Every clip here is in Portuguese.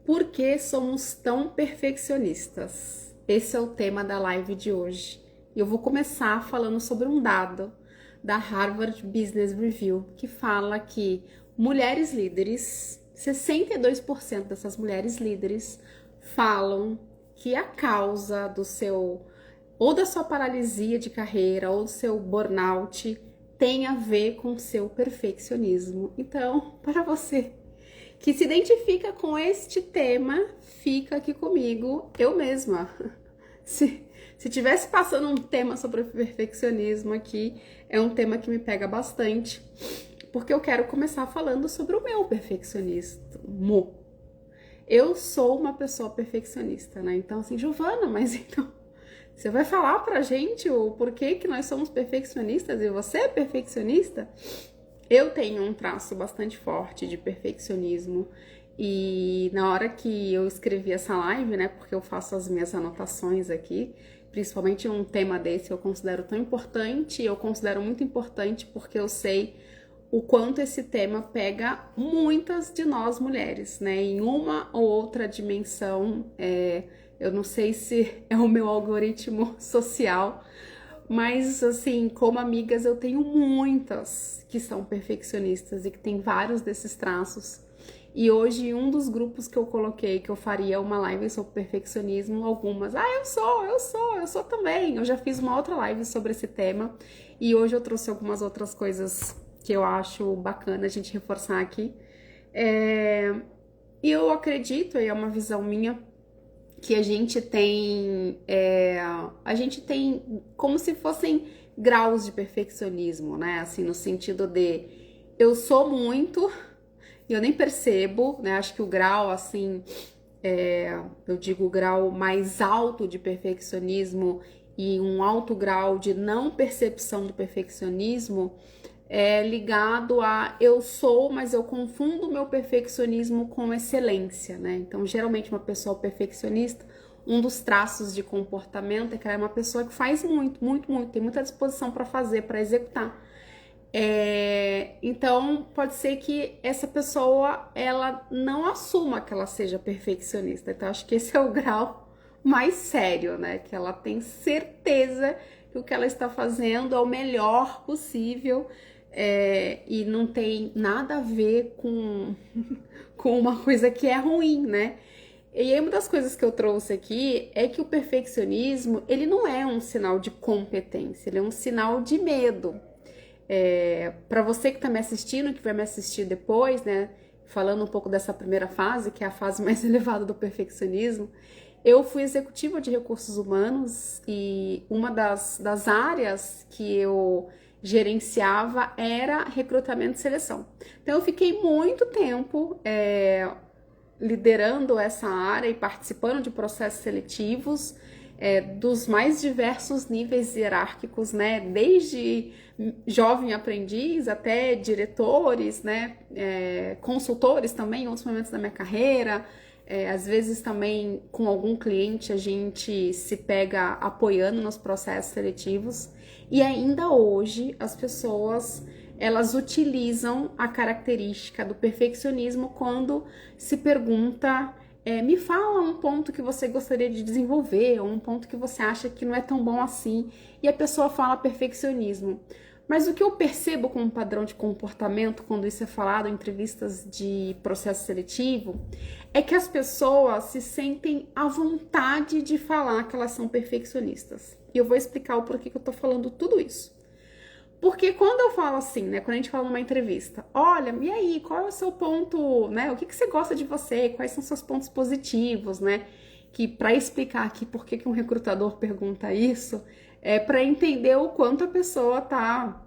Por que somos tão perfeccionistas? Esse é o tema da live de hoje. Eu vou começar falando sobre um dado da Harvard Business Review que fala que mulheres líderes, 62% dessas mulheres líderes falam que a causa do seu ou da sua paralisia de carreira ou do seu burnout tem a ver com o seu perfeccionismo. Então, para você que se identifica com este tema, fica aqui comigo, eu mesma. Se tivesse passando um tema sobre perfeccionismo aqui, é um tema que me pega bastante, porque eu quero começar falando sobre o meu perfeccionismo. Eu sou uma pessoa perfeccionista, né? Então, assim, Giovana, mas então, você vai falar pra gente o porquê que nós somos perfeccionistas e você é perfeccionista? Eu tenho um traço bastante forte de perfeccionismo e na hora que eu escrevi essa live, né, porque eu faço as minhas anotações aqui, principalmente um tema desse eu considero tão importante, eu considero muito importante porque eu sei o quanto esse tema pega muitas de nós mulheres, né, em uma ou outra dimensão, eu não sei se é o meu algoritmo social, mas, assim, como amigas, eu tenho muitas que são perfeccionistas e que tem vários desses traços. E hoje, um dos grupos que eu coloquei que eu faria uma live sobre perfeccionismo, algumas, eu sou também. Eu já fiz uma outra live sobre esse tema e hoje eu trouxe algumas outras coisas que eu acho bacana a gente reforçar aqui. E eu acredito, e é uma visão minha, que a gente tem como se fossem graus de perfeccionismo, né? Assim, no sentido de eu sou muito e eu nem percebo, né? Acho que o grau, assim, eu digo o grau mais alto de perfeccionismo e um alto grau de não percepção do perfeccionismo é ligado a eu sou, mas eu confundo o meu perfeccionismo com excelência, né? Então, geralmente, uma pessoa perfeccionista, um dos traços de comportamento é que ela é uma pessoa que faz muito, muito, muito, tem muita disposição para fazer, para executar. Então, pode ser que essa pessoa, ela não assuma que ela seja perfeccionista. Então, acho que esse é o grau mais sério, né? Que ela tem certeza que o que ela está fazendo é o melhor possível. E não tem nada a ver com uma coisa que é ruim, né? E aí uma das coisas que eu trouxe aqui é que o perfeccionismo, ele não é um sinal de competência, ele é um sinal de medo. Para você que tá me assistindo, que vai me assistir depois, né? Falando um pouco dessa primeira fase, que é a fase mais elevada do perfeccionismo, eu fui executiva de recursos humanos e uma das áreas que eu gerenciava era recrutamento e seleção. Então, eu fiquei muito tempo liderando essa área e participando de processos seletivos dos mais diversos níveis hierárquicos, né? Desde jovem aprendiz até diretores, né? Consultores também em outros momentos da minha carreira. Às vezes também com algum cliente a gente se pega apoiando nos processos seletivos e ainda hoje as pessoas elas utilizam a característica do perfeccionismo quando se pergunta me fala um ponto que você gostaria de desenvolver ou um ponto que você acha que não é tão bom assim e a pessoa fala perfeccionismo. Mas o que eu percebo como padrão de comportamento quando isso é falado em entrevistas de processo seletivo é que as pessoas se sentem à vontade de falar que elas são perfeccionistas. E eu vou explicar o porquê que eu tô falando tudo isso. Porque quando eu falo assim, né, quando a gente fala numa entrevista, olha, e aí, qual é o seu ponto, né, o que você gosta de você, quais são seus pontos positivos, né, que para explicar aqui por que um recrutador pergunta isso, é para entender o quanto a pessoa tá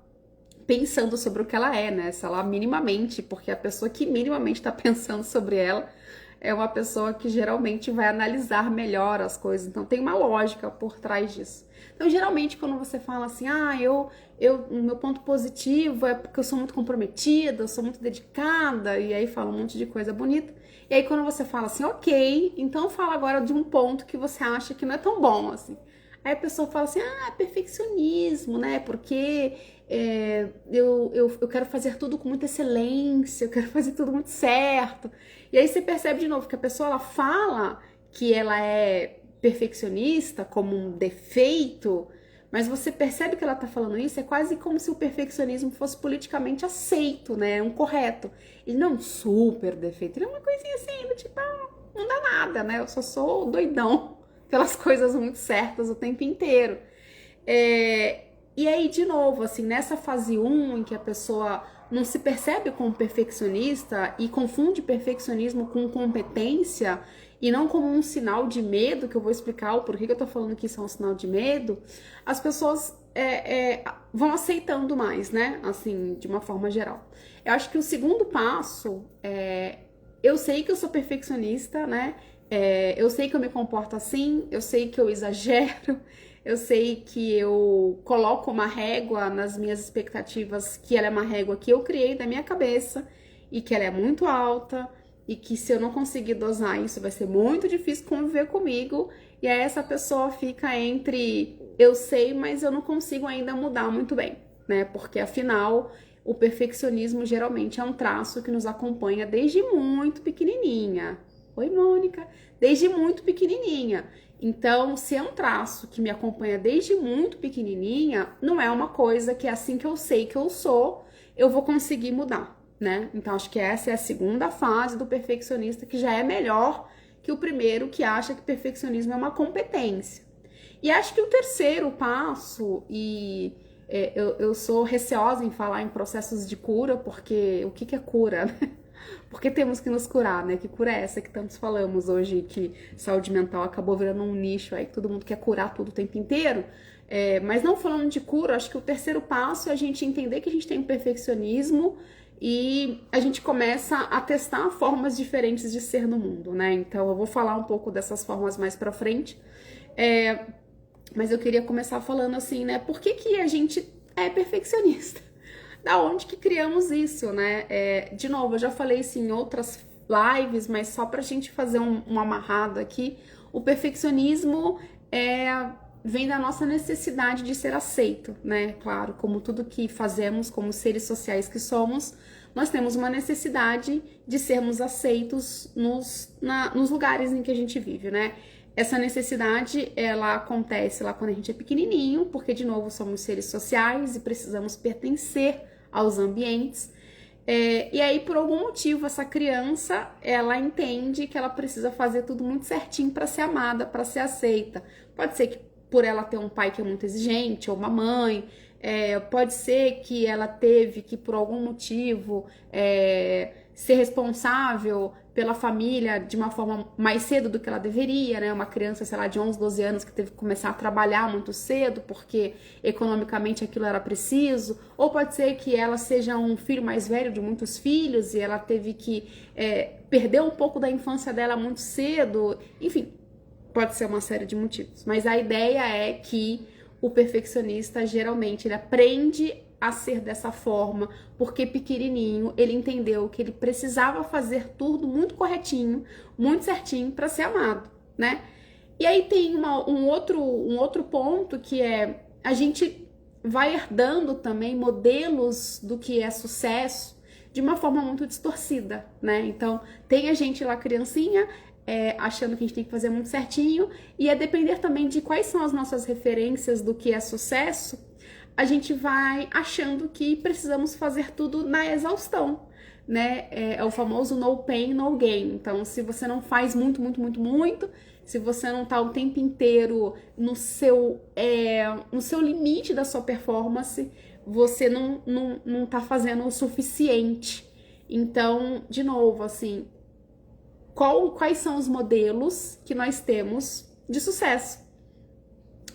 pensando sobre o que ela é, né, se ela minimamente, porque a pessoa que minimamente tá pensando sobre ela é uma pessoa que geralmente vai analisar melhor as coisas, então tem uma lógica por trás disso. Então, geralmente, quando você fala assim, o meu ponto positivo é porque eu sou muito comprometida, eu sou muito dedicada, e aí fala um monte de coisa bonita. E aí, quando você fala assim, ok, então fala agora de um ponto que você acha que não é tão bom, assim. Aí a pessoa fala assim, perfeccionismo, né? Porque eu quero fazer tudo com muita excelência, eu quero fazer tudo muito certo. E aí você percebe de novo que a pessoa ela fala que ela é perfeccionista como um defeito, mas você percebe que ela tá falando isso, é quase como se o perfeccionismo fosse politicamente aceito, né? Um correto. Ele não é um super defeito, ele é uma coisinha assim, do tipo, não dá nada, né? Eu só sou doidão pelas coisas muito certas o tempo inteiro. E aí, de novo, assim, nessa fase 1, em que a pessoa não se percebe como perfeccionista e confunde perfeccionismo com competência e não como um sinal de medo, que eu vou explicar o porquê que eu tô falando que isso é um sinal de medo, as pessoas vão aceitando mais, né? Assim, de uma forma geral. Eu acho que o segundo passo eu sei que eu sou perfeccionista, né? Eu sei que eu me comporto assim, eu sei que eu exagero, eu sei que eu coloco uma régua nas minhas expectativas, que ela é uma régua que eu criei da minha cabeça e que ela é muito alta e que se eu não conseguir dosar isso vai ser muito difícil conviver comigo. E aí essa pessoa fica entre eu sei, mas eu não consigo ainda mudar muito bem, né? Porque afinal o perfeccionismo geralmente é um traço que nos acompanha desde muito pequenininha. Oi, Mônica. Desde muito pequenininha. Então, se é um traço que me acompanha desde muito pequenininha, não é uma coisa que assim que eu sei que eu sou, eu vou conseguir mudar, né? Então, acho que essa é a segunda fase do perfeccionista, que já é melhor que o primeiro, que acha que perfeccionismo é uma competência. E acho que o terceiro passo, eu sou receosa em falar em processos de cura, porque o que é cura, né? Porque temos que nos curar, né? Que cura é essa que tantos falamos hoje, que saúde mental acabou virando um nicho aí, que todo mundo quer curar tudo o tempo inteiro. Mas não falando de cura, acho que o terceiro passo é a gente entender que a gente tem um perfeccionismo e a gente começa a testar formas diferentes de ser no mundo, né? Então eu vou falar um pouco dessas formas mais pra frente. Mas eu queria começar falando assim, né? Por que a gente é perfeccionista? Da onde que criamos isso, né? De novo, eu já falei isso em outras lives, mas só pra gente fazer um amarrado aqui, o perfeccionismo vem da nossa necessidade de ser aceito, né? Claro, como tudo que fazemos, como seres sociais que somos, nós temos uma necessidade de sermos aceitos nos lugares em que a gente vive, né? Essa necessidade, ela acontece lá quando a gente é pequenininho, porque, de novo, somos seres sociais e precisamos pertencer aos ambientes. E aí, por algum motivo, essa criança, ela entende que ela precisa fazer tudo muito certinho para ser amada, para ser aceita. Pode ser que por ela ter um pai que é muito exigente, ou uma mãe, pode ser que ela teve que, por algum motivo, ser responsável pela família de uma forma mais cedo do que ela deveria, né? Uma criança, sei lá, de 11, 12 anos que teve que começar a trabalhar muito cedo porque economicamente aquilo era preciso. Ou pode ser que ela seja um filho mais velho de muitos filhos e ela teve que perder um pouco da infância dela muito cedo. Enfim, pode ser uma série de motivos. Mas a ideia é que o perfeccionista geralmente ele aprende a ser dessa forma, porque pequenininho ele entendeu que ele precisava fazer tudo muito corretinho, muito certinho para ser amado, né? E aí tem um outro ponto que a gente vai herdando também modelos do que é sucesso de uma forma muito distorcida, né? Então tem a gente lá criancinha achando que a gente tem que fazer muito certinho e a depender também de quais são as nossas referências do que é sucesso, a gente vai achando que precisamos fazer tudo na exaustão, né? É o famoso no pain, no gain. Então, se você não faz muito, muito, muito, muito, se você não tá o tempo inteiro no seu limite da sua performance, você não tá fazendo o suficiente. Então, de novo, assim, quais são os modelos que nós temos de sucesso?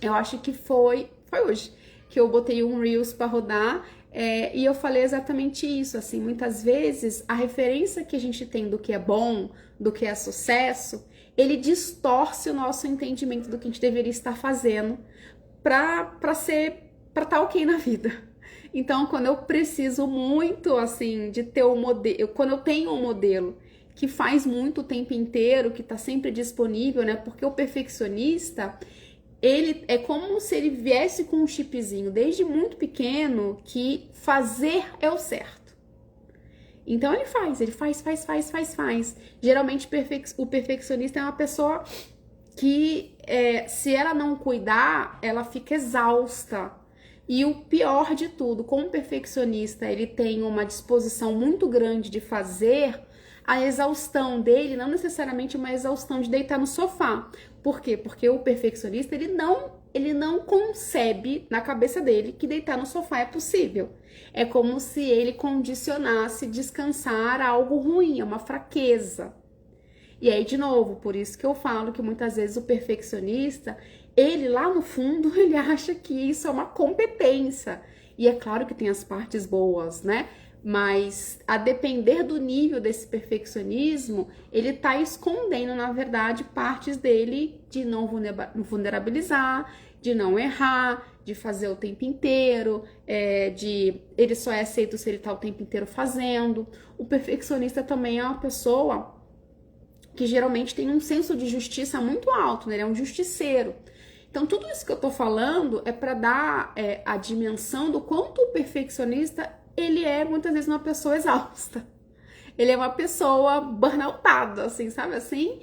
Eu acho que foi hoje que eu botei um Reels para rodar e eu falei exatamente isso, assim, muitas vezes a referência que a gente tem do que é bom, do que é sucesso, ele distorce o nosso entendimento do que a gente deveria estar fazendo para estar ok na vida. Então, quando eu preciso muito, assim, de ter um modelo, quando eu tenho um modelo que faz muito o tempo inteiro, que tá sempre disponível, né, porque o perfeccionista, ele é como se ele viesse com um chipzinho desde muito pequeno que fazer é o certo. Então ele faz. Geralmente o perfeccionista é uma pessoa que se ela não cuidar, ela fica exausta. E o pior de tudo, como perfeccionista ele tem uma disposição muito grande de fazer, a exaustão dele não necessariamente é uma exaustão de deitar no sofá. Por quê? Porque o perfeccionista ele não concebe na cabeça dele que deitar no sofá é possível. É como se ele condicionasse descansar a algo ruim, a uma fraqueza. E aí, de novo, por isso que eu falo que muitas vezes o perfeccionista, ele lá no fundo, ele acha que isso é uma competência. E é claro que tem as partes boas, né? Mas a depender do nível desse perfeccionismo, ele tá escondendo, na verdade, partes dele de não vulnerabilizar, de não errar, de fazer o tempo inteiro, ele só é aceito se ele tá o tempo inteiro fazendo. O perfeccionista também é uma pessoa que geralmente tem um senso de justiça muito alto, né? Ele é um justiceiro. Então, tudo isso que eu tô falando é para dar a dimensão do quanto o perfeccionista, ele é muitas vezes uma pessoa exausta. Ele é uma pessoa burnoutada, assim, sabe assim?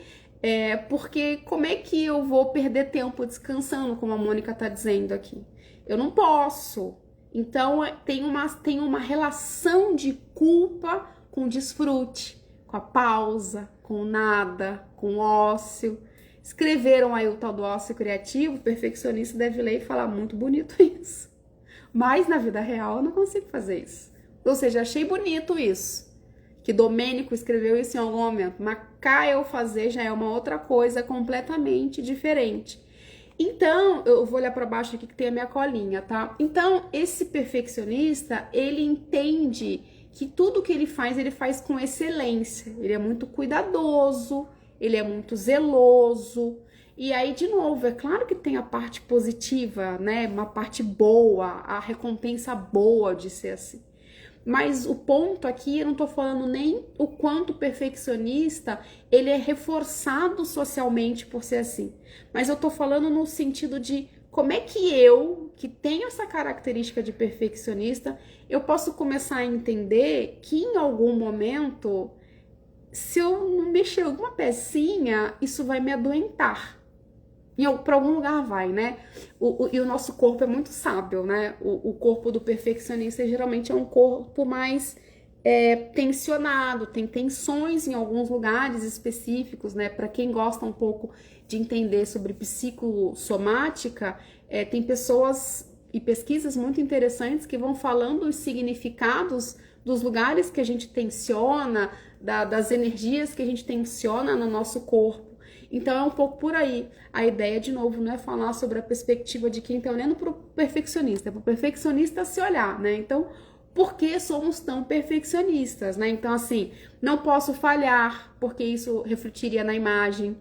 Porque como é que eu vou perder tempo descansando, como a Mônica tá dizendo aqui? Eu não posso. Então, tem uma relação de culpa com desfrute, com a pausa, com o nada, com o ócio. Escreveram aí o tal do ócio criativo, o perfeccionista deve ler e falar muito bonito isso. Mas na vida real eu não consigo fazer isso. Ou seja, achei bonito isso. Que Domênico escreveu isso em algum momento. Mas cá eu fazer já é uma outra coisa completamente diferente. Então, eu vou olhar para baixo aqui que tem a minha colinha, tá? Então, esse perfeccionista, ele entende que tudo que ele faz com excelência. Ele é muito cuidadoso, ele é muito zeloso. E aí, de novo, é claro que tem a parte positiva, né? Uma parte boa, a recompensa boa de ser assim. Mas o ponto aqui, eu não tô falando nem o quanto o perfeccionista, ele é reforçado socialmente por ser assim. Mas eu tô falando no sentido de como é que eu, que tenho essa característica de perfeccionista, eu posso começar a entender que em algum momento, se eu não mexer alguma pecinha, isso vai me adoentar. E para algum lugar vai, né? E o nosso corpo é muito sábio, né? O corpo do perfeccionista geralmente é um corpo mais tensionado, tem tensões em alguns lugares específicos, né? Para quem gosta um pouco de entender sobre psicossomática, tem pessoas e pesquisas muito interessantes que vão falando os significados dos lugares que a gente tensiona, das energias que a gente tensiona no nosso corpo. Então é um pouco por aí. A ideia, de novo, não é falar sobre a perspectiva de quem está olhando para o perfeccionista, é para o perfeccionista se olhar, né? Então, por que somos tão perfeccionistas, né? Então, assim, não posso falhar, porque isso refletiria na imagem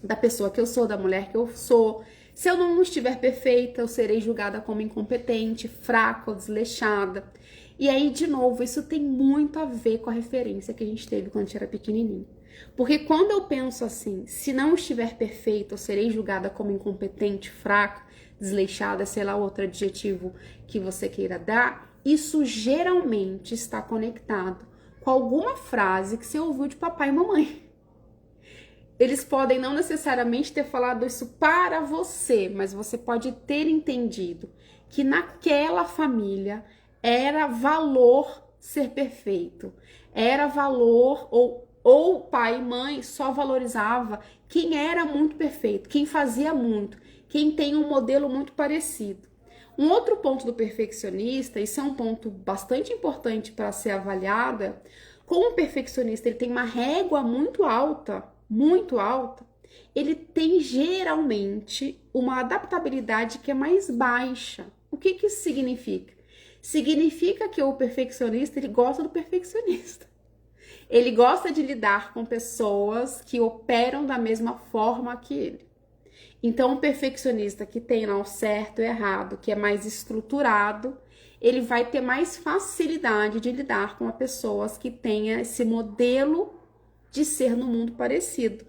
da pessoa que eu sou, da mulher que eu sou. Se eu não estiver perfeita, eu serei julgada como incompetente, fraca ou desleixada. E aí, de novo, isso tem muito a ver com a referência que a gente teve quando a gente era pequenininho. Porque quando eu penso assim, se não estiver perfeita, eu serei julgada como incompetente, fraca, desleixada, sei lá, outro adjetivo que você queira dar, isso geralmente está conectado com alguma frase que você ouviu de papai e mamãe. Eles podem não necessariamente ter falado isso para você, mas você pode ter entendido que naquela família era valor ser perfeito, era valor ou pai e mãe só valorizava quem era muito perfeito, quem fazia muito, quem tem um modelo muito parecido. Um outro ponto do perfeccionista, isso é um ponto bastante importante para ser avaliado, como o perfeccionista ele tem uma régua muito alta, ele tem geralmente uma adaptabilidade que é mais baixa. O que isso significa? Significa que o perfeccionista ele gosta do perfeccionista. Ele gosta de lidar com pessoas que operam da mesma forma que ele. Então, o perfeccionista que tem lá o certo e o errado, que é mais estruturado, ele vai ter mais facilidade de lidar com pessoas que tenham esse modelo de ser no mundo parecido.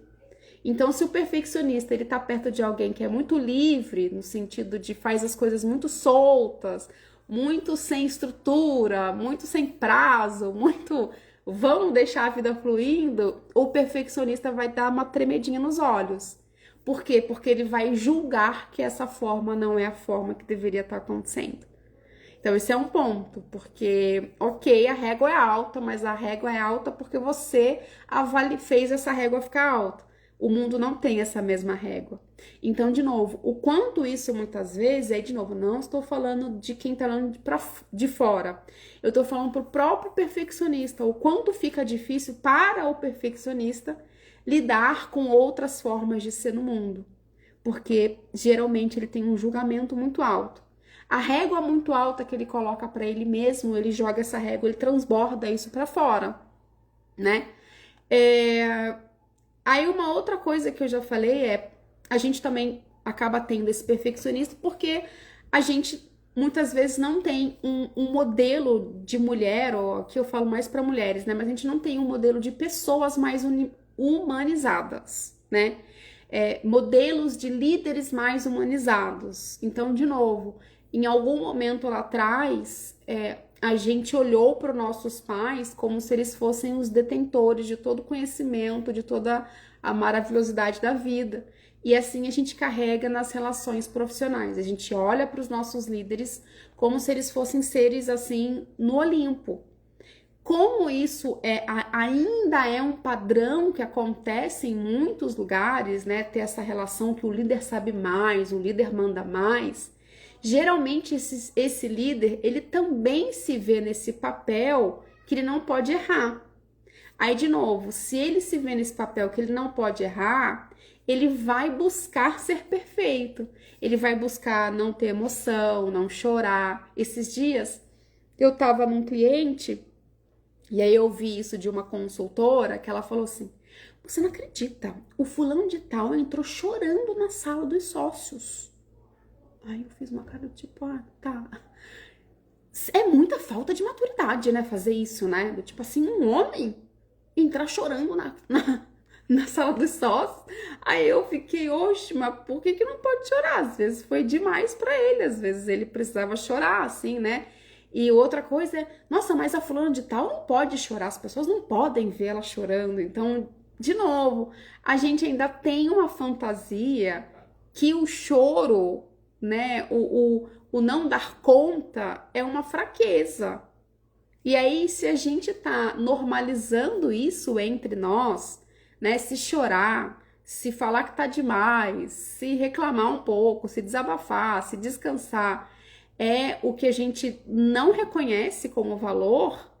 Então, se o perfeccionista ele tá perto de alguém que é muito livre, no sentido de faz as coisas muito soltas, muito sem estrutura, muito sem prazo, muito vamos deixar a vida fluindo, o perfeccionista vai dar uma tremedinha nos olhos. Por quê? Porque ele vai julgar que essa forma não é a forma que deveria estar acontecendo. Então, esse é um ponto, porque, ok, a régua é alta, mas a régua é alta porque você fez essa régua ficar alta. O mundo não tem essa mesma régua. Então, de novo, o quanto isso muitas vezes, aí de novo, não estou falando de quem está falando de fora. Eu estou falando para o próprio perfeccionista, o quanto fica difícil para o perfeccionista lidar com outras formas de ser no mundo. Porque geralmente ele tem um julgamento muito alto. A régua muito alta que ele coloca para ele mesmo, ele joga essa régua, ele transborda isso para fora, né? Aí uma outra coisa que eu já falei é, a gente também acaba tendo esse perfeccionista porque a gente muitas vezes não tem um modelo de mulher, ou aqui eu falo mais para mulheres, né? Mas a gente não tem um modelo de pessoas mais humanizadas, né? Modelos de líderes mais humanizados. Então, de novo, em algum momento lá atrás, a gente olhou para os nossos pais como se eles fossem os detentores de todo o conhecimento, de toda a maravilhosidade da vida. E assim a gente carrega nas relações profissionais. A gente olha para os nossos líderes como se eles fossem seres assim no Olimpo. Como isso ainda é um padrão que acontece em muitos lugares, né? Ter essa relação que o líder sabe mais, o líder manda mais. Geralmente esse líder, ele também se vê nesse papel que ele não pode errar. Aí, de novo, se ele se vê nesse papel que ele não pode errar, ele vai buscar ser perfeito. Ele vai buscar não ter emoção, não chorar. Esses dias, eu tava num cliente, e aí eu vi isso de uma consultora, que ela falou assim, você não acredita, o fulano de tal entrou chorando na sala dos sócios. Aí eu fiz uma cara do tipo, tá. É muita falta de maturidade, né, fazer isso, né? Do tipo assim, um homem entrar chorando na sala dos sócios. Aí eu fiquei, oxe, mas por que não pode chorar? Às vezes foi demais pra ele, às vezes ele precisava chorar, assim, né? E outra coisa é, nossa, mas a fulana de tal não pode chorar, as pessoas não podem ver ela chorando. Então, de novo, a gente ainda tem uma fantasia que o choro, né, o não dar conta é uma fraqueza. E aí, se a gente tá normalizando isso entre nós, né, se chorar, se falar que tá demais, se reclamar um pouco, se desabafar, se descansar, é o que a gente não reconhece como valor,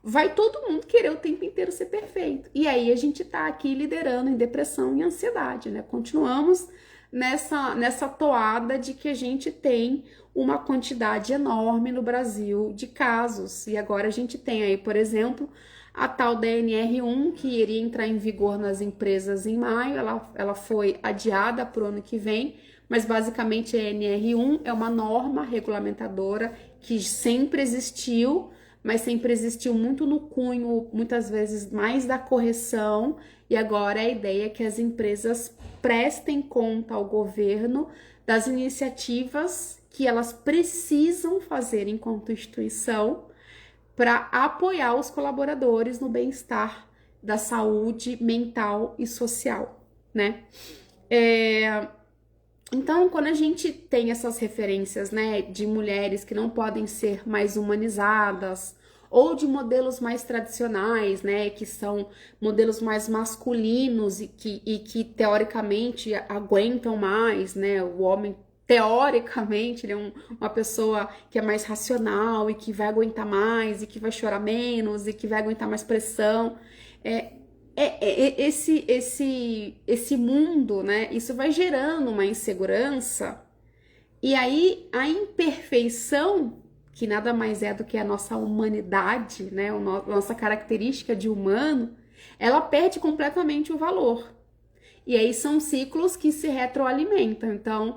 vai todo mundo querer o tempo inteiro ser perfeito. E aí a gente tá aqui liderando em depressão e ansiedade, né? Continuamos nessa toada de que a gente tem uma quantidade enorme no Brasil de casos. E agora a gente tem aí, por exemplo, a tal da NR1, que iria entrar em vigor nas empresas em maio, ela foi adiada para o ano que vem, mas basicamente a NR1 é uma norma regulamentadora que sempre existiu, mas sempre existiu muito no cunho, muitas vezes mais da correção, e agora a ideia é que as empresas prestem conta ao governo das iniciativas que elas precisam fazer enquanto instituição para apoiar os colaboradores no bem-estar da saúde mental e social, né? Então, quando a gente tem essas referências, né, de mulheres que não podem ser mais humanizadas, ou de modelos mais tradicionais, né, que são modelos mais masculinos e que teoricamente aguentam mais, né, o homem teoricamente ele é uma pessoa que é mais racional e que vai aguentar mais e que vai chorar menos e que vai aguentar mais pressão. Esse mundo, né? Isso vai gerando uma insegurança, e aí a imperfeição, que nada mais é do que a nossa humanidade, né? A nossa característica de humano, ela perde completamente o valor. E aí são ciclos que se retroalimentam. Então,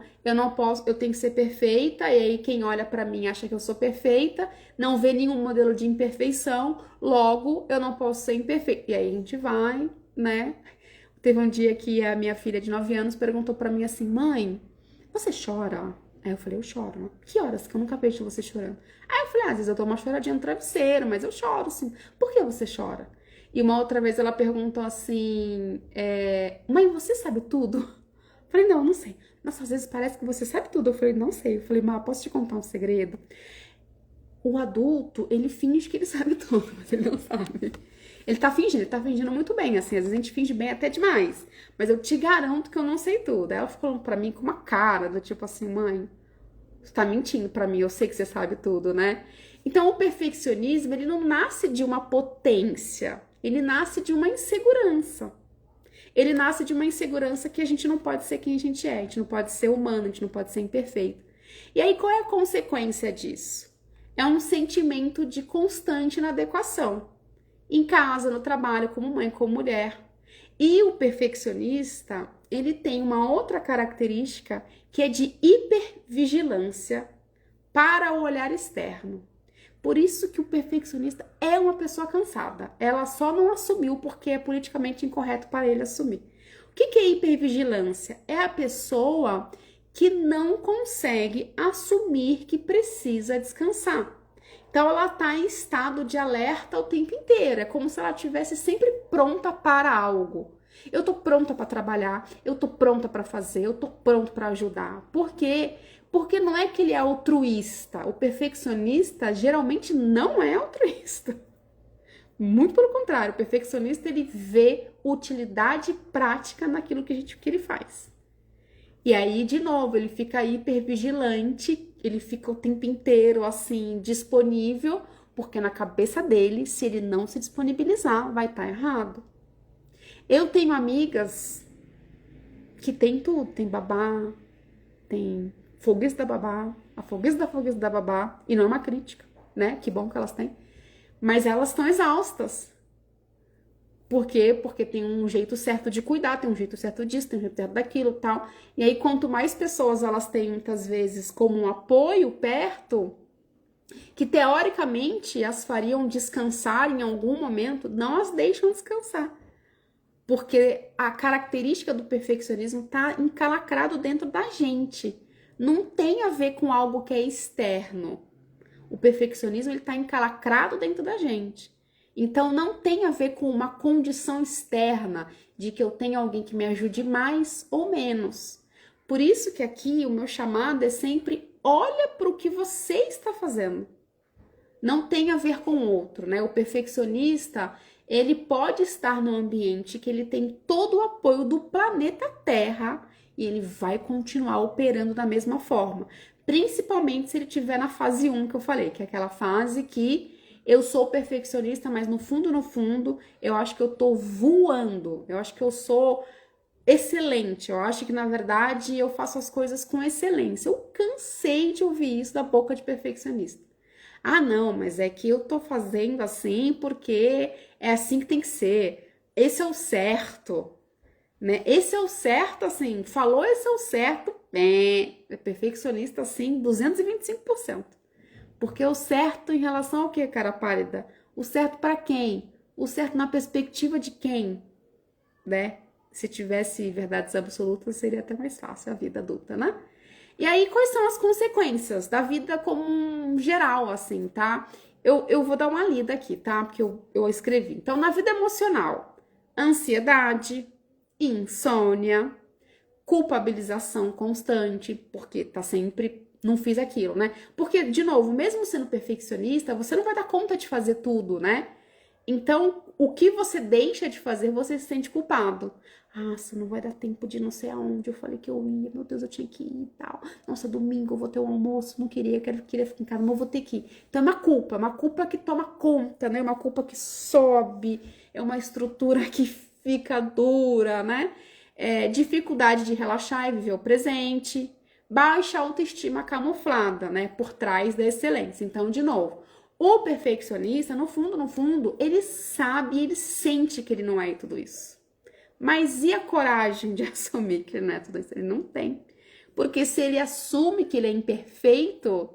eu tenho que ser perfeita, e aí quem olha pra mim acha que eu sou perfeita, não vê nenhum modelo de imperfeição, logo eu não posso ser imperfeita. E aí a gente vai, né, Teve um dia que a minha filha de 9 anos perguntou pra mim assim, mãe, você chora? Aí eu falei, eu choro. Que horas? Que eu nunca vejo você chorando. Aí eu falei, às vezes eu dou uma choradinha no travesseiro, mas eu choro, sim. Por que você chora? E uma outra vez ela perguntou assim, mãe, você sabe tudo? Eu falei, não, não sei. Nossa, às vezes parece que você sabe tudo. Eu falei, não sei. Eu falei, mas posso te contar um segredo? O adulto, ele finge que ele sabe tudo, mas ele não sabe. Ele tá fingindo muito bem, assim, às vezes a gente finge bem até demais. Mas eu te garanto que eu não sei tudo. Aí ela ficou pra mim com uma cara do tipo assim, mãe, você tá mentindo pra mim, eu sei que você sabe tudo, né? Então o perfeccionismo, ele não nasce de uma potência, ele nasce de uma insegurança. Ele nasce de uma insegurança que a gente não pode ser quem a gente não pode ser humano, a gente não pode ser imperfeito. E aí qual é a consequência disso? É um sentimento de constante inadequação. Em casa, no trabalho, como mãe, como mulher. E o perfeccionista, ele tem uma outra característica que é de hipervigilância para o olhar externo. Por isso que o perfeccionista é uma pessoa cansada. Ela só não assumiu porque é politicamente incorreto para ele assumir. O que é hipervigilância? É a pessoa que não consegue assumir que precisa descansar. Então ela está em estado de alerta o tempo inteiro. É como se ela estivesse sempre pronta para algo. Eu tô pronta para trabalhar, eu tô pronta para fazer, eu tô pronto para ajudar. Por quê? Porque não é que ele é altruísta. O perfeccionista geralmente não é altruísta. Muito pelo contrário, o perfeccionista ele vê utilidade prática naquilo que ele faz. E aí, de novo, ele fica hipervigilante, ele fica o tempo inteiro assim, disponível, porque na cabeça dele, se ele não se disponibilizar, vai estar errado. Eu tenho amigas que tem tudo, tem babá, tem folguista da babá, a folguista da babá, e não é uma crítica, né? Que bom que elas têm. Mas elas estão exaustas. Por quê? Porque tem um jeito certo de cuidar, tem um jeito certo disso, tem um jeito certo daquilo e tal. E aí, quanto mais pessoas elas têm, muitas vezes, como um apoio perto, que teoricamente as fariam descansar em algum momento, não as deixam descansar. Porque a característica do perfeccionismo está encalacrado dentro da gente. Não tem a ver com algo que é externo. O perfeccionismo ele está encalacrado dentro da gente. Então não tem a ver com uma condição externa de que eu tenha alguém que me ajude mais ou menos. Por isso que aqui o meu chamado é sempre olha para o que você está fazendo. Não tem a ver com o outro, né? O perfeccionista, ele pode estar num ambiente que ele tem todo o apoio do planeta Terra e ele vai continuar operando da mesma forma. Principalmente se ele estiver na fase 1 que eu falei, que é aquela fase que eu sou perfeccionista, mas no fundo, eu acho que eu tô voando. Eu acho que eu sou excelente. Eu acho que, na verdade, eu faço as coisas com excelência. Eu cansei de ouvir isso da boca de perfeccionista. Ah, não, mas é que eu tô fazendo assim porque é assim que tem que ser. Esse é o certo, né? Esse é o certo, assim, falou esse é o certo, é perfeccionista, assim, 225%. Porque o certo em relação ao que, cara pálida? O certo para quem? O certo na perspectiva de quem, né? Se tivesse verdades absolutas, seria até mais fácil a vida adulta, né? E aí, quais são as consequências da vida como um geral, assim, tá? Eu vou dar uma lida aqui, tá? Porque eu escrevi. Então, na vida emocional, ansiedade, insônia, culpabilização constante, porque tá sempre, não fiz aquilo, né? Porque, de novo, mesmo sendo perfeccionista, você não vai dar conta de fazer tudo, né? Então, o que você deixa de fazer, você se sente culpado. Nossa, não vai dar tempo de não sei aonde. Eu falei que eu ia, meu Deus, eu tinha que ir e tal. Nossa, domingo eu vou ter um almoço, não queria, queria ficar em casa, mas eu vou ter que ir. Então é uma culpa que toma conta, né? Uma culpa que sobe, é uma estrutura que fica dura, né? Dificuldade de relaxar e viver o presente, baixa autoestima camuflada, né? Por trás da excelência. Então, de novo, o perfeccionista, no fundo, ele sabe, ele sente que ele não é tudo isso. Mas e a coragem de assumir que ele não é tudo isso? Ele não tem. Porque se ele assume que ele é imperfeito,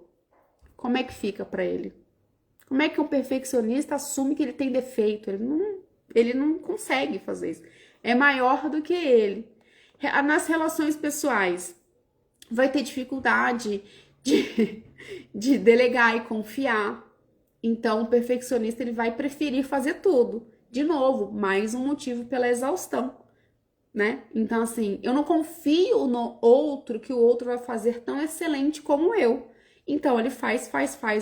como é que fica para ele? Como é que um perfeccionista assume que ele tem defeito? Ele não consegue fazer isso. é maior do que ele. Nas relações pessoais, vai ter dificuldade de delegar e confiar. Então, o perfeccionista ele vai preferir fazer tudo. De novo, mais um motivo pela exaustão, né? Então, assim, eu não confio no outro que o outro vai fazer tão excelente como eu. Então, ele faz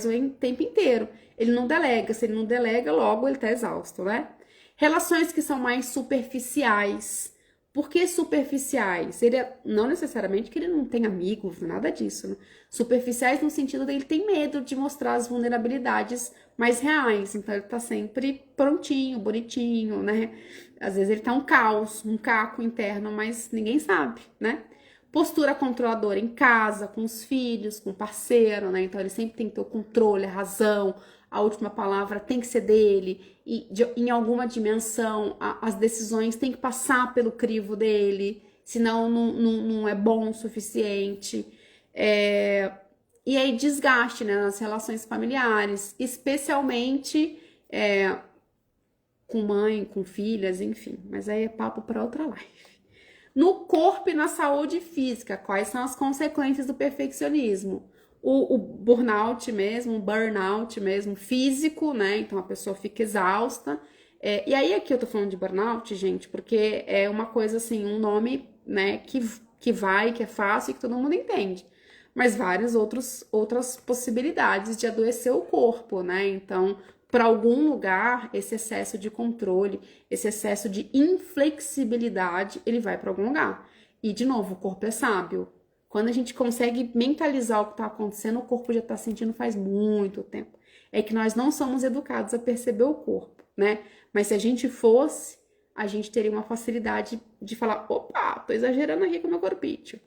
o tempo inteiro. Ele não delega. Se ele não delega, logo ele tá exausto, né? Relações que são mais superficiais. Por que superficiais? Não necessariamente que ele não tem amigos, nada disso, né? Superficiais no sentido de ele tem medo de mostrar as vulnerabilidades mais reais. Então, ele tá sempre prontinho, bonitinho, né? Às vezes ele tá um caos, um caco interno, mas ninguém sabe, né? Postura controladora em casa, com os filhos, com o parceiro, né? Então, ele sempre tem que ter o controle, a razão, a última palavra tem que ser dele, e em alguma dimensão as decisões têm que passar pelo crivo dele, senão não é bom o suficiente. E aí desgaste, né, nas relações familiares, especialmente com mãe, com filhas, enfim. Mas aí é papo para outra live. No corpo e na saúde física, quais são as consequências do perfeccionismo? O burnout mesmo, físico, né? Então a pessoa fica exausta. E aí aqui eu tô falando de burnout, gente, porque é uma coisa assim, um nome, né, que é fácil e que todo mundo entende. Mas várias outras possibilidades de adoecer o corpo, né? Então, para algum lugar, esse excesso de controle, esse excesso de inflexibilidade, ele vai para algum lugar. E, de novo, o corpo é sábio. Quando a gente consegue mentalizar o que está acontecendo, o corpo já está sentindo faz muito tempo. É que nós não somos educados a perceber o corpo, né? Mas se a gente fosse, a gente teria uma facilidade de falar, opa, tô exagerando aqui com o meu corpício.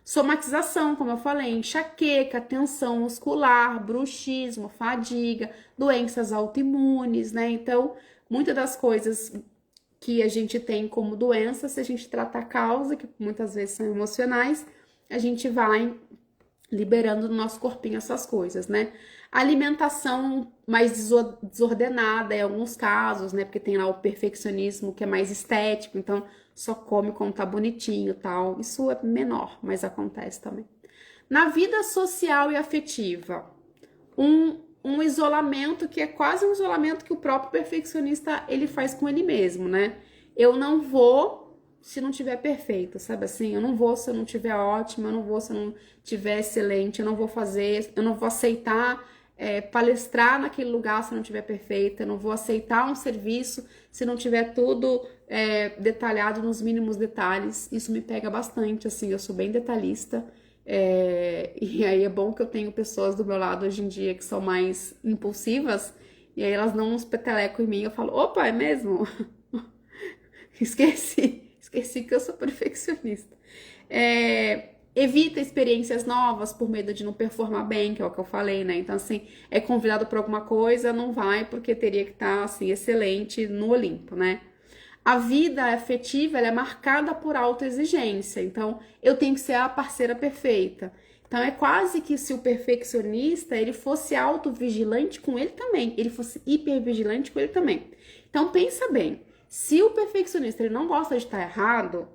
Somatização, como eu falei, enxaqueca, tensão muscular, bruxismo, fadiga, doenças autoimunes, né? Então, muitas das coisas que a gente tem como doença, se a gente tratar a causa, que muitas vezes são emocionais, a gente vai liberando no nosso corpinho essas coisas, né? Alimentação mais desordenada em alguns casos, né? Porque tem lá o perfeccionismo que é mais estético, então só come como tá bonitinho e tal. Isso é menor, mas acontece também. Na vida social e afetiva, um isolamento que é quase um isolamento que o próprio perfeccionista ele faz com ele mesmo, né? Eu não vou se não tiver perfeito, sabe assim? Eu não vou se eu não tiver ótimo, eu não vou se eu não tiver excelente, eu não vou fazer, eu não vou aceitar palestrar naquele lugar se não tiver perfeito, eu não vou aceitar um serviço se não tiver tudo detalhado nos mínimos detalhes. Isso me pega bastante, assim, eu sou bem detalhista. E aí é bom que eu tenho pessoas do meu lado hoje em dia que são mais impulsivas, e aí elas dão uns petelecos em mim, eu falo, opa, é mesmo? Esqueci que eu sou perfeccionista. Evita experiências novas por medo de não performar bem, que é o que eu falei, né? Então, assim, é convidado para alguma coisa, não vai porque teria que estar, assim, excelente no Olimpo, né? A vida afetiva, ela é marcada por autoexigência. Então, eu tenho que ser a parceira perfeita. Então, é quase que se o perfeccionista, ele fosse autovigilante com ele também. Ele fosse hipervigilante com ele também. Então, pensa bem. Se o perfeccionista ele não gosta de estar errado,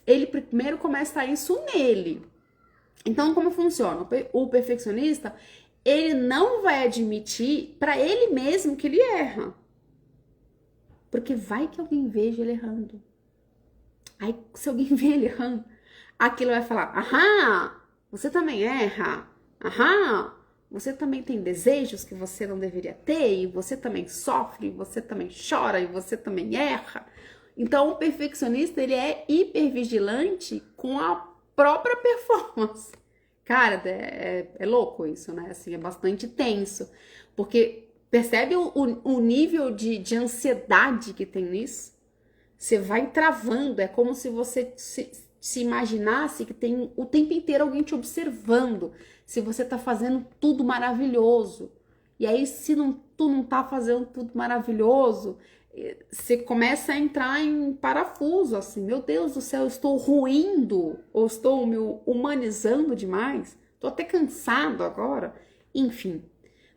ele primeiro começa a isso nele. Então, como funciona? O perfeccionista, ele não vai admitir para ele mesmo que ele erra. Porque vai que alguém veja ele errando. Aí, se alguém vê ele errando, aquilo vai falar, aham, você também erra. Aham, você também tem desejos que você não deveria ter, e você também sofre, e você também chora, e você também erra. Então, o perfeccionista, ele é hipervigilante com a própria performance. Cara, é louco isso, né? Assim, é bastante tenso. Porque percebe o nível de ansiedade que tem nisso? Você vai travando, é como se você se imaginasse que tem o tempo inteiro alguém te observando. Se você tá fazendo tudo maravilhoso. E aí, se tu não tá fazendo tudo maravilhoso, você começa a entrar em parafuso, assim, meu Deus do céu, eu estou ruindo, ou estou me humanizando demais, tô até cansado agora, enfim.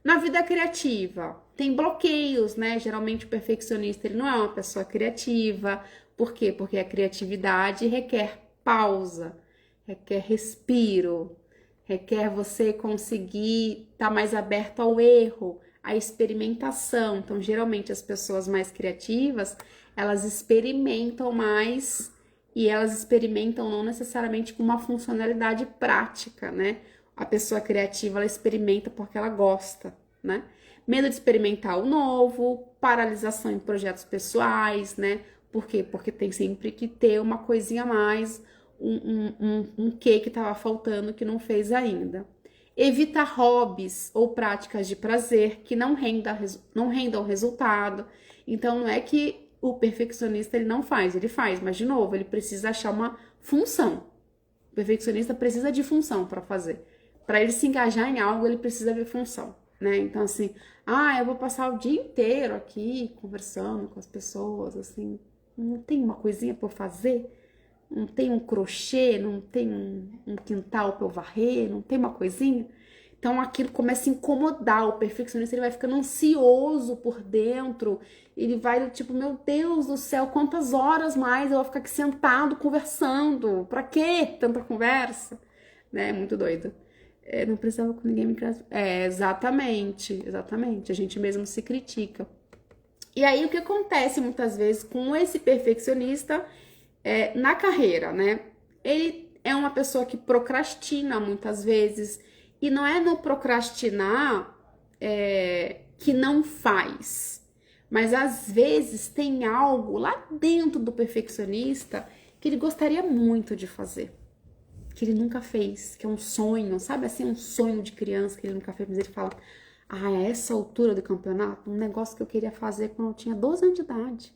Na vida criativa, tem bloqueios, né? Geralmente o perfeccionista, ele não é uma pessoa criativa, Por quê? Porque a criatividade requer pausa, requer respiro, requer você conseguir estar mais aberto ao erro, à experimentação. Então, geralmente, as pessoas mais criativas, elas experimentam mais e elas experimentam não necessariamente com uma funcionalidade prática, né? A pessoa criativa, ela experimenta porque ela gosta, né? Medo de experimentar o novo, paralisação em projetos pessoais, né? Por quê? Porque tem sempre que ter uma coisinha a mais, um quê que estava faltando que não fez ainda. Evita hobbies ou práticas de prazer que não rendam resultado. Então, não é que o perfeccionista ele não faz, ele faz, mas de novo, ele precisa achar uma função. O perfeccionista precisa de função para fazer. Para ele se engajar em algo, ele precisa ver função, né? Então, assim, eu vou passar o dia inteiro aqui conversando com as pessoas, assim, não tem uma coisinha para eu fazer? Não tem um crochê, não tem um quintal para eu varrer, não tem uma coisinha? Então aquilo começa a incomodar o perfeccionista, ele vai ficando ansioso por dentro, ele vai tipo, meu Deus do céu, quantas horas mais eu vou ficar aqui sentado conversando? Pra quê tanta conversa? Né? Muito doido. Não precisava com ninguém me... exatamente, a gente mesmo se critica. E aí o que acontece muitas vezes com esse perfeccionista na carreira, né? Ele é uma pessoa que procrastina muitas vezes, e não é no procrastinar que não faz, mas às vezes tem algo lá dentro do perfeccionista que ele gostaria muito de fazer, que ele nunca fez, que é um sonho, sabe assim, um sonho de criança que ele nunca fez, mas ele fala, a essa altura do campeonato, um negócio que eu queria fazer quando eu tinha 12 anos de idade.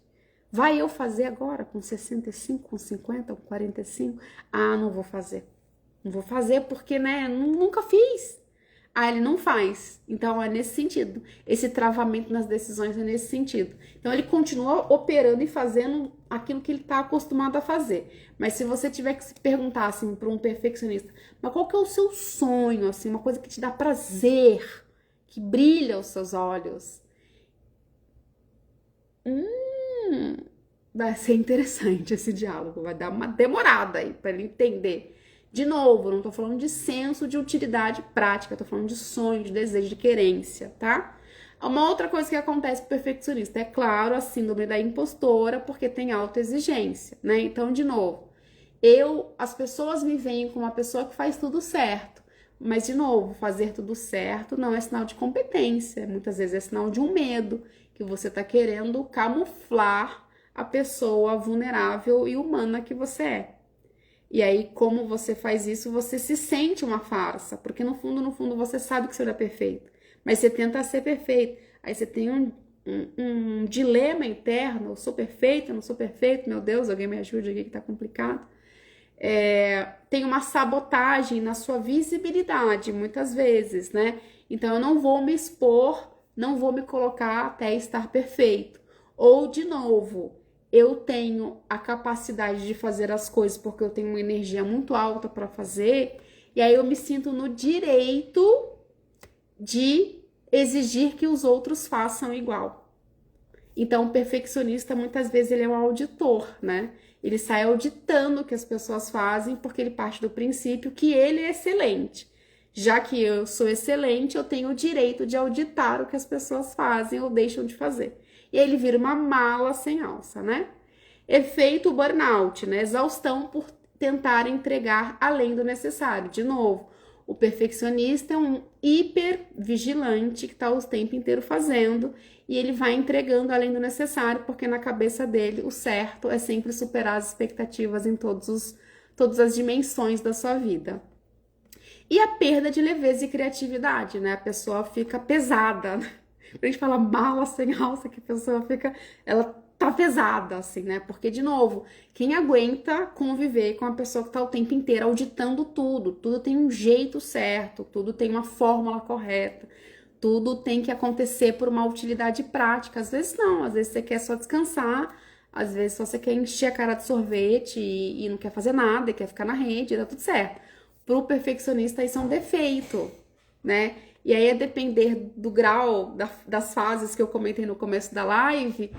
Vai eu fazer agora com 65, com 50, com 45? Não vou fazer. Não vou fazer porque, né, nunca fiz. Ele não faz. Então, é nesse sentido. Esse travamento nas decisões é nesse sentido. Então, ele continua operando e fazendo aquilo que ele está acostumado a fazer. Mas se você tiver que se perguntar, assim, para um perfeccionista, mas qual que é o seu sonho, assim, uma coisa que te dá prazer, que brilha os seus olhos? Vai ser interessante esse diálogo, vai dar uma demorada aí para ele entender. De novo, não tô falando de senso de utilidade prática, tô falando de sonho, de desejo, de querência, tá? Uma outra coisa que acontece com o perfeccionista, é claro, a síndrome da impostora, porque tem autoexigência, né? Então, de novo, as pessoas me veem como uma pessoa que faz tudo certo, mas, de novo, fazer tudo certo não é sinal de competência, muitas vezes é sinal de um medo, que você tá querendo camuflar a pessoa vulnerável e humana que você é. E aí, como você faz isso, você se sente uma farsa, porque no fundo, você sabe que você não é perfeito, mas você tenta ser perfeito. Aí você tem um dilema interno, eu sou perfeito, eu não sou perfeito, meu Deus, alguém me ajude aqui que tá complicado. Tem uma sabotagem na sua visibilidade, muitas vezes, né? Então, eu não vou me expor, não vou me colocar até estar perfeito. Ou, de novo, eu tenho a capacidade de fazer as coisas porque eu tenho uma energia muito alta para fazer, e aí eu me sinto no direito de exigir que os outros façam igual. Então, o perfeccionista, muitas vezes, ele é um auditor, né? Ele sai auditando o que as pessoas fazem porque ele parte do princípio que ele é excelente. Já que eu sou excelente, eu tenho o direito de auditar o que as pessoas fazem ou deixam de fazer. E aí ele vira uma mala sem alça, né? Efeito burnout, né? Exaustão por tentar entregar além do necessário. De novo, o perfeccionista é um hipervigilante que está o tempo inteiro fazendo e ele vai entregando além do necessário, porque na cabeça dele o certo é sempre superar as expectativas em todas as dimensões da sua vida. E a perda de leveza e criatividade, né? A pessoa fica pesada. A gente fala mala sem alça, que a pessoa fica... Ela tá pesada, assim, né? Porque, de novo, quem aguenta conviver com a pessoa que tá o tempo inteiro auditando tudo tem um jeito certo, tudo tem uma fórmula correta, tudo tem que acontecer por uma utilidade prática. Às vezes não, às vezes você quer só descansar, às vezes só você quer encher a cara de sorvete e não quer fazer nada, e quer ficar na rede, tá tudo certo. Pro perfeccionista isso é um defeito, né? E aí, a depender do grau, das fases que eu comentei no começo da live,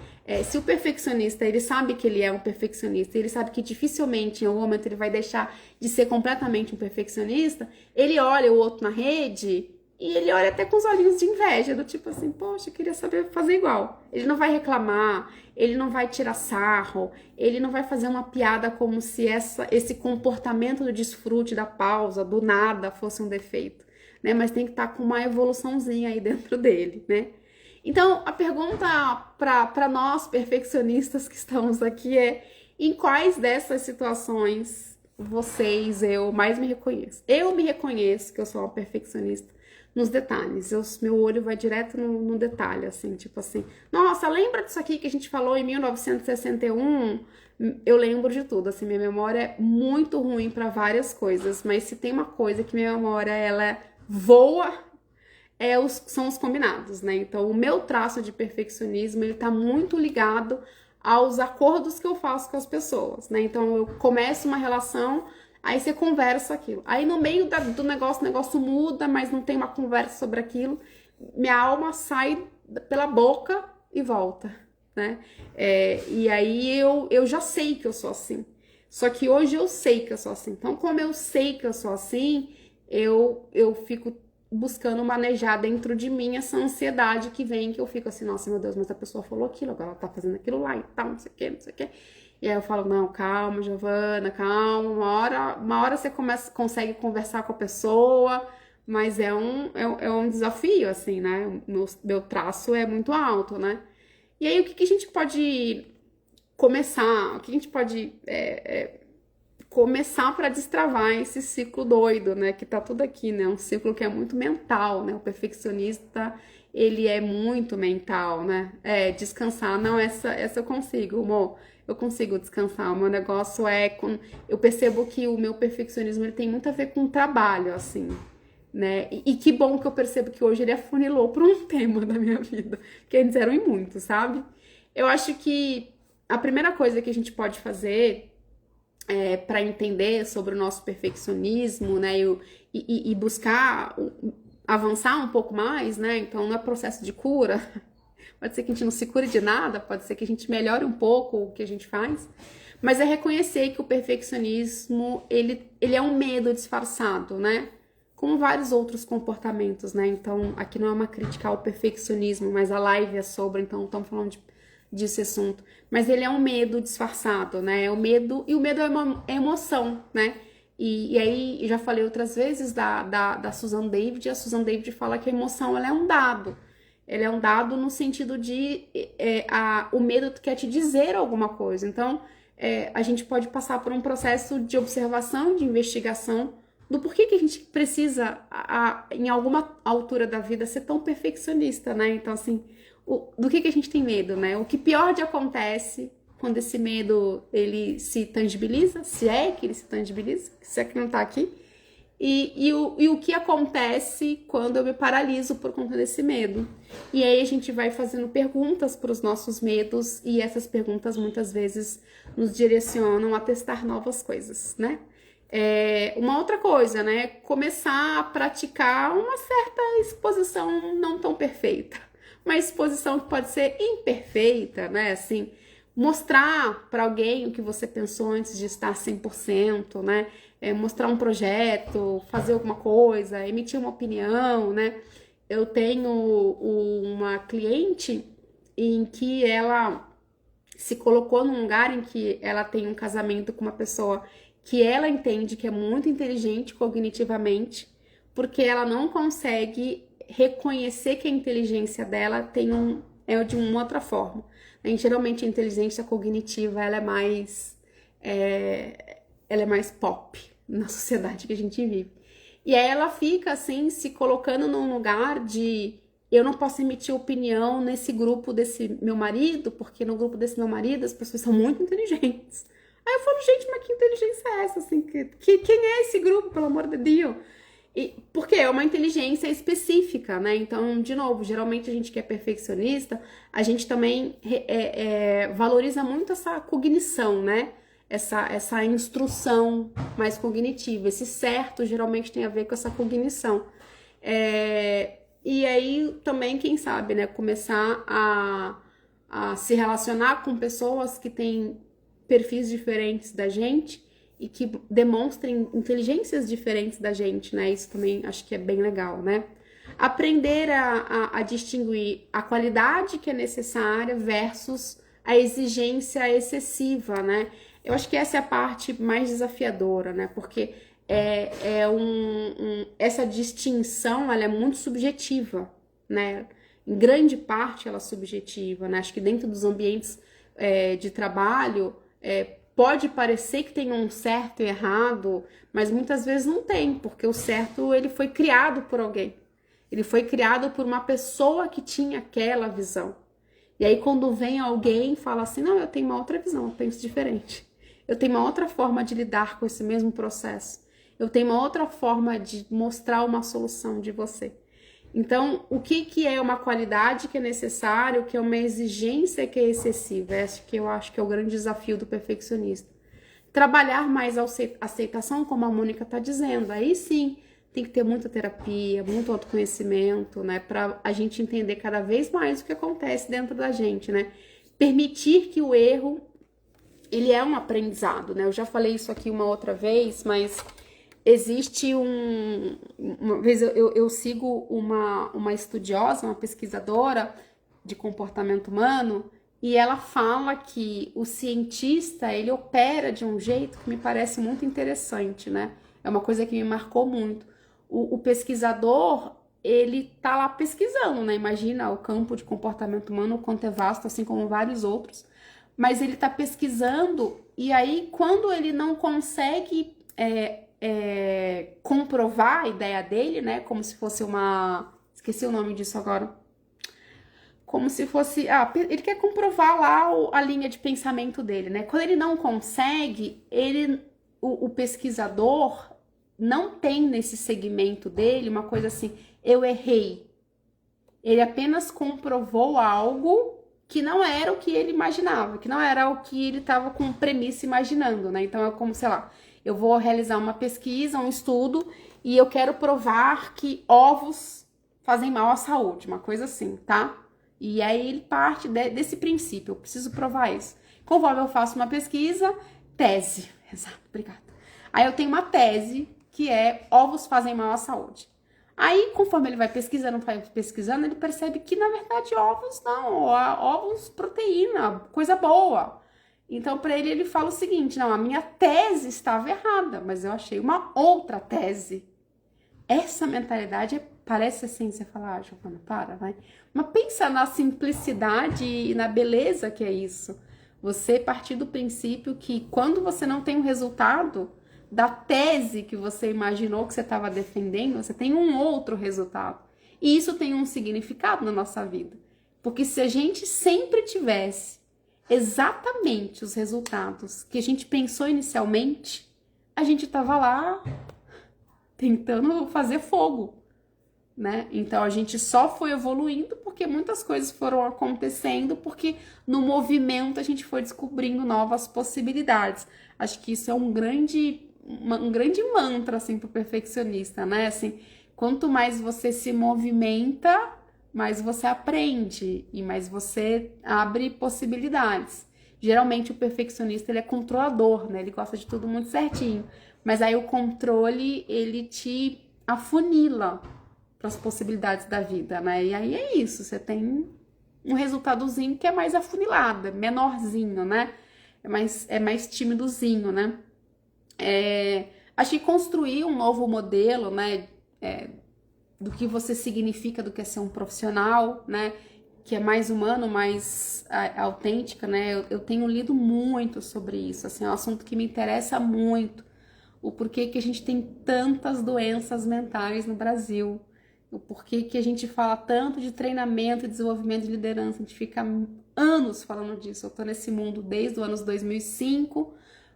se o perfeccionista, ele sabe que ele é um perfeccionista, ele sabe que dificilmente em algum momento ele vai deixar de ser completamente um perfeccionista, ele olha o outro na rede e ele olha até com os olhinhos de inveja, do tipo assim, poxa, eu queria saber fazer igual. Ele não vai reclamar, ele não vai tirar sarro, ele não vai fazer uma piada como se esse comportamento do desfrute, da pausa, do nada fosse um defeito, né? Mas tem que estar com uma evoluçãozinha aí dentro dele, né? Então, a pergunta para nós perfeccionistas que estamos aqui é: em quais dessas situações eu mais me reconheço? Eu me reconheço que eu sou uma perfeccionista nos detalhes. Meu olho vai direto no detalhe, assim, tipo assim, nossa, lembra disso aqui que a gente falou em 1961? Eu lembro de tudo, assim, minha memória é muito ruim para várias coisas, mas se tem uma coisa que minha memória, ela voa, são os combinados, né? Então, o meu traço de perfeccionismo, ele tá muito ligado aos acordos que eu faço com as pessoas, né? Então, eu começo uma relação, aí você conversa aquilo. Aí, no meio do negócio, o negócio muda, mas não tem uma conversa sobre aquilo. Minha alma sai pela boca e volta, né? E aí, eu já sei que eu sou assim. Só que hoje eu sei que eu sou assim. Então, como eu sei que eu sou assim, eu fico buscando manejar dentro de mim essa ansiedade que vem, que eu fico assim, nossa, meu Deus, mas a pessoa falou aquilo, agora ela tá fazendo aquilo lá e tal, não sei o que, não sei o que. E aí eu falo, não, calma, Giovana, calma, uma hora você consegue conversar com a pessoa, mas é um desafio, assim, né? Meu traço é muito alto, né? E aí, o que a gente pode começar, o que a gente pode começar para destravar esse ciclo doido, né? Que tá tudo aqui, né? Um ciclo que é muito mental, né? O perfeccionista, ele é muito mental, né? Descansar, não, essa eu consigo, amor. Eu consigo descansar. O meu negócio eu percebo que o meu perfeccionismo, ele tem muito a ver com o trabalho, assim, né? E que bom que eu percebo que hoje ele afunilou para um tema da minha vida, que antes eram em muito, sabe? Eu acho que a primeira coisa que a gente pode fazer para entender sobre o nosso perfeccionismo, né, e buscar avançar um pouco mais, né, então não é processo de cura, pode ser que a gente não se cure de nada, pode ser que a gente melhore um pouco o que a gente faz, mas é reconhecer que o perfeccionismo, ele é um medo disfarçado, né, como vários outros comportamentos, né, então aqui não é uma crítica ao perfeccionismo, mas a live é sobre, então estamos falando desse assunto, mas ele é um medo disfarçado, né? É o medo, e o medo é uma emoção, né? E aí, já falei outras vezes da Susan David, a Susan David fala que a emoção, ela é um dado. Ela é um dado no sentido de o medo quer te dizer alguma coisa. Então, a gente pode passar por um processo de observação, de investigação, do porquê que a gente precisa, em alguma altura da vida, ser tão perfeccionista, né? Então, assim, do que a gente tem medo, né? O que pior de acontece quando esse medo, ele se tangibiliza, se é que ele se tangibiliza, se é que não tá aqui, e o que acontece quando eu me paraliso por conta desse medo. E aí a gente vai fazendo perguntas para os nossos medos, e essas perguntas muitas vezes nos direcionam a testar novas coisas, né? Uma outra coisa, né? Começar a praticar uma certa exposição não tão perfeita. Uma exposição que pode ser imperfeita, né? Assim, mostrar para alguém o que você pensou antes de estar 100%, né? Mostrar um projeto, fazer alguma coisa, emitir uma opinião, né? Eu tenho uma cliente em que ela se colocou num lugar em que ela tem um casamento com uma pessoa que ela entende que é muito inteligente cognitivamente, porque ela não consegue reconhecer que a inteligência dela é de uma outra forma. Geralmente a inteligência cognitiva ela é mais pop na sociedade que a gente vive. E aí ela fica assim se colocando num lugar de eu não posso emitir opinião nesse grupo desse meu marido, porque no grupo desse meu marido as pessoas são muito inteligentes. Aí eu falo, gente, mas que inteligência é essa? Assim, quem é esse grupo, pelo amor de Deus? Porque é uma inteligência específica, né? Então, de novo, geralmente a gente que é perfeccionista, a gente também valoriza muito essa cognição, né? Essa instrução mais cognitiva. Esse certo geralmente tem a ver com essa cognição. E aí também, quem sabe, né, começar a se relacionar com pessoas que têm perfis diferentes da gente e que demonstrem inteligências diferentes da gente, né? Isso também acho que é bem legal, né? Aprender a distinguir a qualidade que é necessária versus a exigência excessiva, né? Eu acho que essa é a parte mais desafiadora, né? Porque essa distinção, ela é muito subjetiva, né? Em grande parte ela é subjetiva, né? Acho que dentro dos ambientes de trabalho pode parecer que tem um certo e errado, mas muitas vezes não tem, porque o certo ele foi criado por alguém. Ele foi criado por uma pessoa que tinha aquela visão. E aí quando vem alguém e fala assim, não, eu tenho uma outra visão, eu penso diferente. Eu tenho uma outra forma de lidar com esse mesmo processo. Eu tenho uma outra forma de mostrar uma solução de você. Então, o que é uma qualidade que é necessária, o que é uma exigência que é excessiva? Eu acho que é o grande desafio do perfeccionista. Trabalhar mais a aceitação, como a Mônica está dizendo. Aí sim, tem que ter muita terapia, muito autoconhecimento, né? Para a gente entender cada vez mais o que acontece dentro da gente, né? Permitir que o erro, ele é um aprendizado, né? Eu já falei isso aqui uma outra vez, mas existe uma vez eu sigo uma estudiosa, uma pesquisadora de comportamento humano, e ela fala que o cientista, ele opera de um jeito que me parece muito interessante, né? É uma coisa que me marcou muito. O pesquisador, ele tá lá pesquisando, né? Imagina o campo de comportamento humano, o quanto é vasto, assim como vários outros. Mas ele tá pesquisando, e aí quando ele não consegue comprovar a ideia dele, né? Como se fosse esqueci o nome disso agora. Como se fosse... ele quer comprovar lá a linha de pensamento dele, né? Quando ele não consegue, o pesquisador não tem nesse segmento dele uma coisa assim, eu errei. Ele apenas comprovou algo que não era o que ele imaginava, que não era o que ele estava com premissa imaginando, né? Então é como, sei lá, eu vou realizar uma pesquisa, um estudo, e eu quero provar que ovos fazem mal à saúde, uma coisa assim, tá? E aí ele parte desse princípio, eu preciso provar isso. Conforme eu faço uma pesquisa, tese, exato, obrigada. Aí eu tenho uma tese que é ovos fazem mal à saúde. Aí, conforme ele vai pesquisando, ele percebe que, na verdade, ovos não, ovos proteína, coisa boa. Então, para ele fala o seguinte, não, a minha tese estava errada, mas eu achei uma outra tese. Essa mentalidade parece assim, você fala, Giovana, vai. Mas pensa na simplicidade e na beleza que é isso. Você partir do princípio que quando você não tem um resultado da tese que você imaginou que você estava defendendo, você tem um outro resultado. E isso tem um significado na nossa vida. Porque se a gente sempre tivesse exatamente os resultados que a gente pensou inicialmente, a gente estava lá tentando fazer fogo, né? Então a gente só foi evoluindo porque muitas coisas foram acontecendo, porque no movimento a gente foi descobrindo novas possibilidades. Acho que isso é um grande mantra, assim, pro perfeccionista, né? Assim, quanto mais você se movimenta, mais você aprende e mais você abre possibilidades. Geralmente o perfeccionista, ele é controlador, né? Ele gosta de tudo muito certinho. Mas aí o controle, ele te afunila para as possibilidades da vida, né? E aí é isso, você tem um resultadozinho que é mais afunilado, é menorzinho, né? É mais timidozinho, né? Acho que construir um novo modelo, né, do que você significa, do que é ser um profissional, né, que é mais humano, mais autêntica, né, eu tenho lido muito sobre isso, assim, é um assunto que me interessa muito, o porquê que a gente tem tantas doenças mentais no Brasil, o porquê que a gente fala tanto de treinamento e desenvolvimento de liderança, a gente fica anos falando disso, eu tô nesse mundo desde os anos 2005,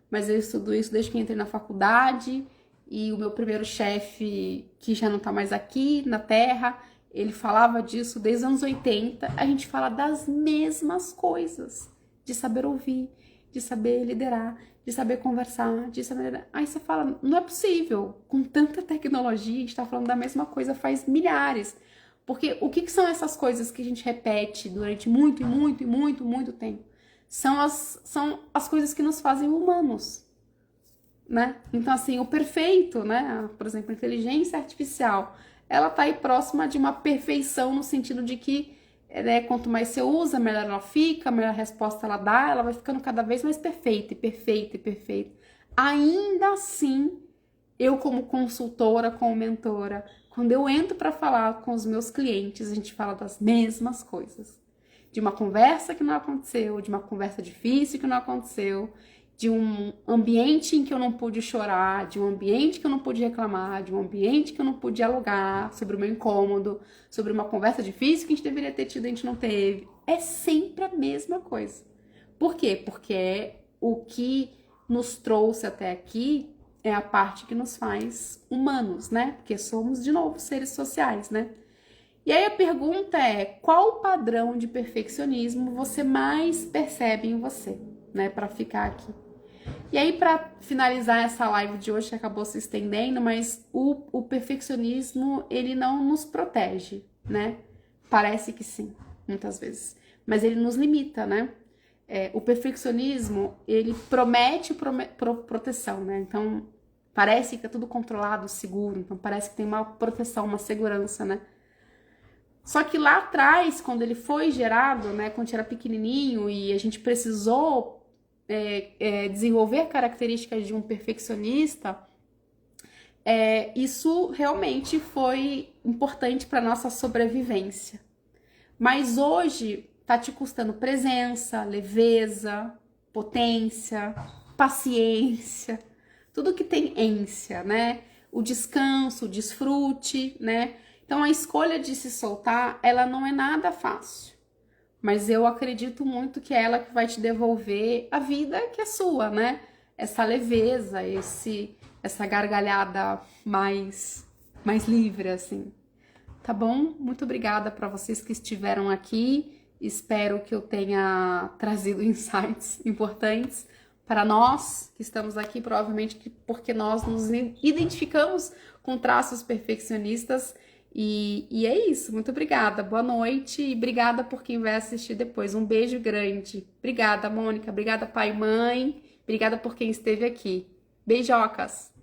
mas eu estudo isso desde que entrei na faculdade, e o meu primeiro chefe, que já não tá mais aqui na Terra, ele falava disso desde os anos 80, a gente fala das mesmas coisas, de saber ouvir, de saber liderar, de saber conversar, de saber... Aí você fala, não é possível, com tanta tecnologia, a gente tá falando da mesma coisa faz milhares. Porque o que são essas coisas que a gente repete durante muito, e muito, e muito, muito tempo? São as coisas que nos fazem humanos, né? Então, assim, o perfeito, né? Por exemplo, a inteligência artificial, ela tá aí próxima de uma perfeição no sentido de que, né, quanto mais você usa, melhor ela fica, melhor resposta ela dá, ela vai ficando cada vez mais perfeita, e perfeita, e perfeita. Ainda assim, eu como consultora, como mentora, quando eu entro para falar com os meus clientes, a gente fala das mesmas coisas. De uma conversa que não aconteceu, de uma conversa difícil que não aconteceu, de um ambiente em que eu não pude chorar, de um ambiente que eu não pude reclamar, de um ambiente que eu não pude dialogar sobre o meu incômodo, sobre uma conversa difícil que a gente deveria ter tido e a gente não teve. É sempre a mesma coisa. Por quê? Porque é o que nos trouxe até aqui, é a parte que nos faz humanos, né? Porque somos, de novo, seres sociais, né? E aí a pergunta é, qual padrão de perfeccionismo você mais percebe em você, né? Para ficar aqui. E aí, para finalizar essa live de hoje, que acabou se estendendo, mas o perfeccionismo, ele não nos protege, né? Parece que sim, muitas vezes. Mas ele nos limita, né? O perfeccionismo, ele promete proteção, né? Então, parece que é tudo controlado, seguro. Então, parece que tem uma proteção, uma segurança, né? Só que lá atrás, quando ele foi gerado, né? Quando era pequenininho e a gente precisou desenvolver características de um perfeccionista, isso realmente foi importante para nossa sobrevivência. Mas hoje tá te custando presença, leveza, potência, paciência, tudo que tem ência, né? O descanso, o desfrute, né? Então a escolha de se soltar, ela não é nada fácil. Mas eu acredito muito que é ela que vai te devolver a vida que é sua, né? Essa leveza, essa gargalhada mais livre, assim. Tá bom? Muito obrigada para vocês que estiveram aqui. Espero que eu tenha trazido insights importantes para nós que estamos aqui, provavelmente porque nós nos identificamos com traços perfeccionistas. E é isso, muito obrigada, boa noite e obrigada por quem vai assistir depois. Um beijo grande. Obrigada, Mônica, obrigada, pai e mãe, obrigada por quem esteve aqui. Beijocas!